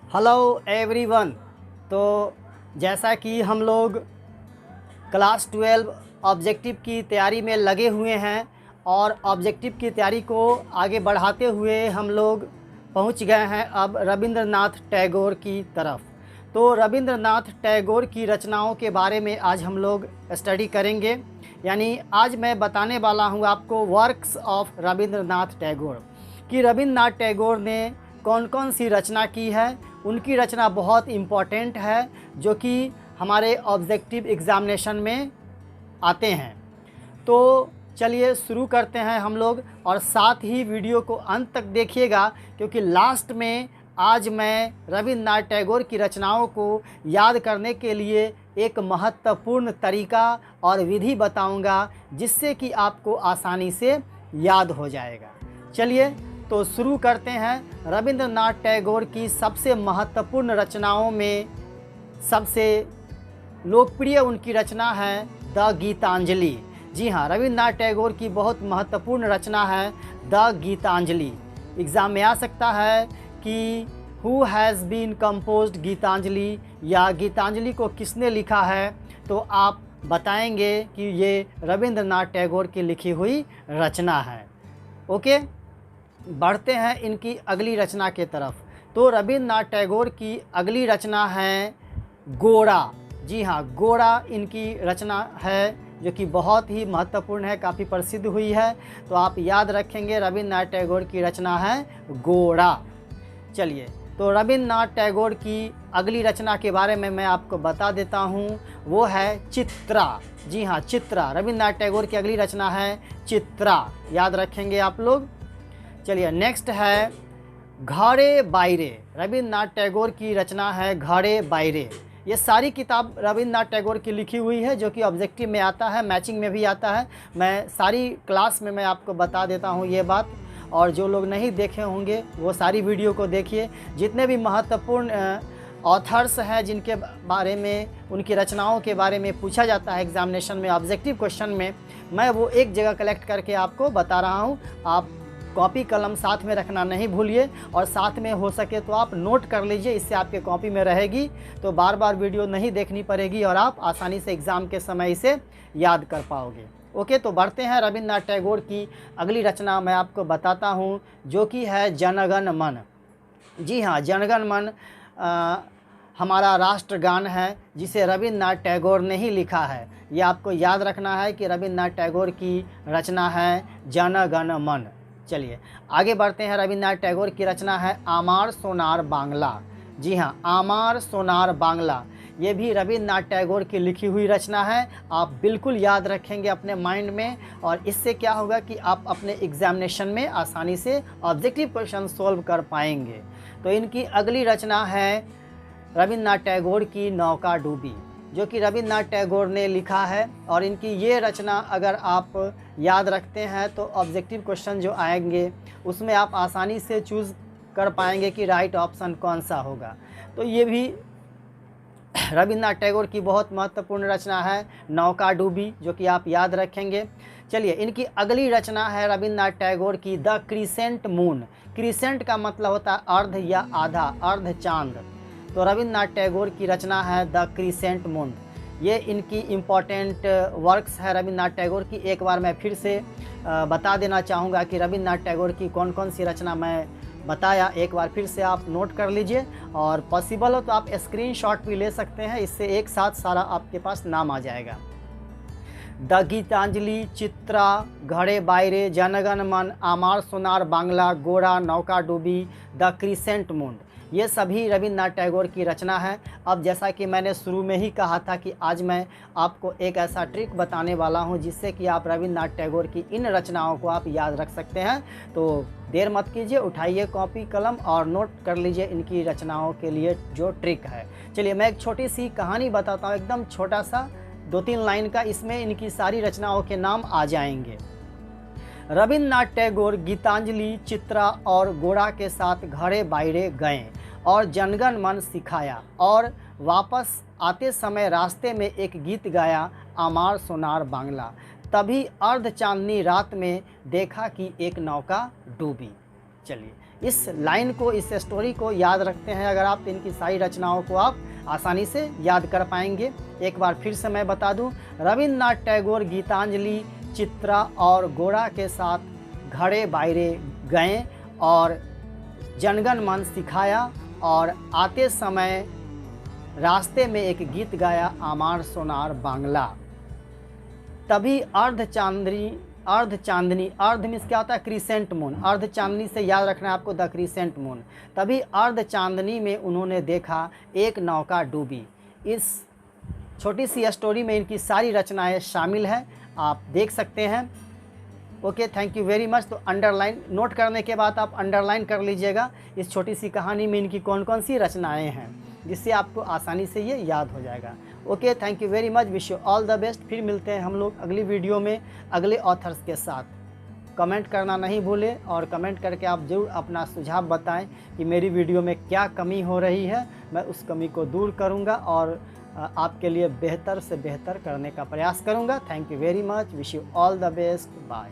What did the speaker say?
Hello everyone. तो जैसा कि हम लोग क्लास 12 ऑब्जेक्टिव की तैयारी में लगे हुए हैं और ऑब्जेक्टिव की तैयारी को आगे बढ़ाते हुए हम लोग पहुंच गए हैं अब रविंद्रनाथ टैगोर की तरफ। तो रविंद्रनाथ टैगोर की रचनाओं के बारे में आज हम लोग स्टडी करेंगे। यानी आज मैं बताने वाला हूं आपको वर्क्स ऑफ रविंद्रनाथ टैगोर कि रविंद्रनाथ टैगोर ने कौन कौन सी रचना की है। उनकी रचना बहुत इम्पॉर्टेंट है जो कि हमारे ऑब्जेक्टिव एग्ज़ामिनेशन में आते हैं। तो चलिए शुरू करते हैं हम लोग, और साथ ही वीडियो को अंत तक देखिएगा क्योंकि लास्ट में आज मैं रविंद्रनाथ टैगोर की रचनाओं को याद करने के लिए एक महत्वपूर्ण तरीका और विधि बताऊंगा जिससे कि आपको आसानी से याद हो जाएगा। चलिए तो शुरू करते हैं। रविंद्रनाथ टैगोर की सबसे महत्वपूर्ण रचनाओं में सबसे लोकप्रिय उनकी रचना है द गीतांजलि। जी हाँ, रविंद्रनाथ टैगोर की बहुत महत्वपूर्ण रचना है द गीतांजलि। एग्ज़ाम में आ सकता है कि who has been composed Gitanjali, या गीतांजलि को किसने लिखा है, तो आप बताएंगे कि ये रविंद्रनाथ टैगोर की लिखी हुई रचना है। ओके, बढ़ते हैं इनकी अगली रचना के तरफ। तो रविंद्रनाथ टैगोर की अगली रचना है गोरा। जी हाँ, गोरा इनकी रचना है जो कि बहुत ही महत्वपूर्ण है, काफ़ी प्रसिद्ध हुई है। तो आप याद रखेंगे रविंद्रनाथ टैगोर की रचना है गोरा। चलिए, तो रविंद्रनाथ टैगोर की अगली रचना के बारे में मैं आपको बता देता हूँ, वो है चित्रा। जी हाँ, चित्रा रविंद्रनाथ टैगोर की अगली रचना है चित्रा, याद रखेंगे आप लोग। चलिए, नेक्स्ट है घरे बायरे। रविंद्रनाथ टैगोर की रचना है घरे बायरे। ये सारी किताब रविंद्रनाथ टैगोर की लिखी हुई है जो कि ऑब्जेक्टिव में आता है, मैचिंग में भी आता है। मैं सारी क्लास में मैं आपको बता देता हूँ ये बात, और जो लोग नहीं देखे होंगे वो सारी वीडियो को देखिए। जितने भी महत्वपूर्ण ऑथर्स हैं जिनके बारे में, उनकी रचनाओं के बारे में पूछा जाता है एग्जामिनेशन में, ऑब्जेक्टिव क्वेश्चन में, मैं वो एक जगह कलेक्ट करके आपको बता रहा हूँ। आप कॉपी कलम साथ में रखना नहीं भूलिए, और साथ में हो सके तो आप नोट कर लीजिए, इससे आपके कॉपी में रहेगी तो बार बार वीडियो नहीं देखनी पड़ेगी और आप आसानी से एग्ज़ाम के समय इसे याद कर पाओगे। ओके, तो बढ़ते हैं। रविंद्रनाथ टैगोर की अगली रचना मैं आपको बताता हूँ जो कि है जनगण मन। जी हाँ, जनगण मन हमारा राष्ट्रगान है जिसे रविंद्रनाथ टैगोर ने ही लिखा है। ये आपको याद रखना है कि रविंद्रनाथ टैगोर की रचना है जनगण मन। चलिए आगे बढ़ते हैं। रविंद्रनाथ टैगोर की रचना है आमार सोनार बांग्ला। जी हाँ, आमार सोनार बांग्ला, ये भी रविंद्रनाथ टैगोर की लिखी हुई रचना है। आप बिल्कुल याद रखेंगे अपने माइंड में, और इससे क्या होगा कि आप अपने एग्जामिनेशन में आसानी से ऑब्जेक्टिव क्वेश्चन सोल्व कर पाएंगे। तो इनकी अगली रचना है रविंद्रनाथ टैगोर की नौका डूबी, जो कि रविंद्रनाथ टैगोर ने लिखा है। और इनकी ये रचना अगर आप याद रखते हैं तो ऑब्जेक्टिव क्वेश्चन जो आएंगे उसमें आप आसानी से चूज़ कर पाएंगे कि राइट ऑप्शन कौन सा होगा। तो ये भी रविंद्रनाथ टैगोर की बहुत महत्वपूर्ण रचना है नौका डूबी, जो कि आप याद रखेंगे। चलिए, इनकी अगली रचना है रविंद्रनाथ टैगोर की द क्रिसेंट मून। क्रिसेंट का मतलब होता है अर्ध या आधा, अर्ध चांद। तो रविंद्रनाथ टैगोर की रचना है द क्रिसेंट मून। ये इनकी इम्पॉर्टेंट वर्क्स है रविंद्रनाथ टैगोर की। एक बार मैं फिर से बता देना चाहूँगा कि रविंद्रनाथ टैगोर की कौन कौन सी रचना मैं बताया, एक बार फिर से आप नोट कर लीजिए, और पॉसिबल हो तो आप स्क्रीनशॉट भी ले सकते हैं, इससे एक साथ सारा आपके पास नाम आ जाएगा। द गीतांजलि, चित्रा, घरे बायरे, जनगण मन, आमार सोनार बांग्ला, गोरा, नौका डूबी, द क्रिसेंट मून, ये सभी रविंद्रनाथ टैगोर की रचना है। अब जैसा कि मैंने शुरू में ही कहा था कि आज मैं आपको एक ऐसा ट्रिक बताने वाला हूं जिससे कि आप रविंद्रनाथ टैगोर की इन रचनाओं को आप याद रख सकते हैं। तो देर मत कीजिए, उठाइए कॉपी कलम और नोट कर लीजिए इनकी रचनाओं के लिए जो ट्रिक है। चलिए, मैं एक छोटी सी कहानी बताता हूँ, एकदम छोटा सा 2-3 लाइन का, इसमें इनकी सारी रचनाओं के नाम आ जाएंगे। रविंद्रनाथ टैगोर गीतांजलि, चित्रा और गोरा के साथ घरे बायरे गए और जनगण मन सिखाया, और वापस आते समय रास्ते में एक गीत गाया, आमार सोनार बांग्ला। तभी अर्ध चांदनी रात में देखा कि एक नौका डूबी। चलिए, इस लाइन को, इस स्टोरी को याद रखते हैं अगर आप, इनकी सारी रचनाओं को आप आसानी से याद कर पाएंगे। एक बार फिर से मैं बता दूं, रविन्द्रनाथ टैगोर गीतांजलि, चित्रा और गोरा के साथ घड़े बायरे गए और जनगण मन सिखाया, और आते समय रास्ते में एक गीत गाया, आमार सोनार बांग्ला। तभी अर्ध चांदनी, अर्ध मीन्स क्या होता है, क्रिसेंट मून, अर्ध चांदनी से याद रखना है आपको, द क्रिसेंट मून। तभी अर्ध चांदनी में उन्होंने देखा एक नौका डूबी। इस छोटी सी स्टोरी में इनकी सारी रचनाएं शामिल हैं, आप देख सकते हैं। Okay, thank you very much. तो अंडरलाइन नोट करने के बाद आप अंडरलाइन कर लीजिएगा इस छोटी सी कहानी में इनकी कौन कौन सी रचनाएं हैं, जिससे आपको आसानी से ये याद हो जाएगा। Okay, thank you very much, wish you all the best. फिर मिलते हैं हम लोग अगली वीडियो में अगले ऑथर्स के साथ। कमेंट करना नहीं भूलें, और कमेंट करके आप ज़रूर अपना सुझाव बताएं कि मेरी वीडियो में क्या कमी हो रही है। मैं उस कमी को दूर करूंगा और आपके लिए बेहतर से बेहतर करने का प्रयास करूंगा। Thank you very much, wish you all the best, bye.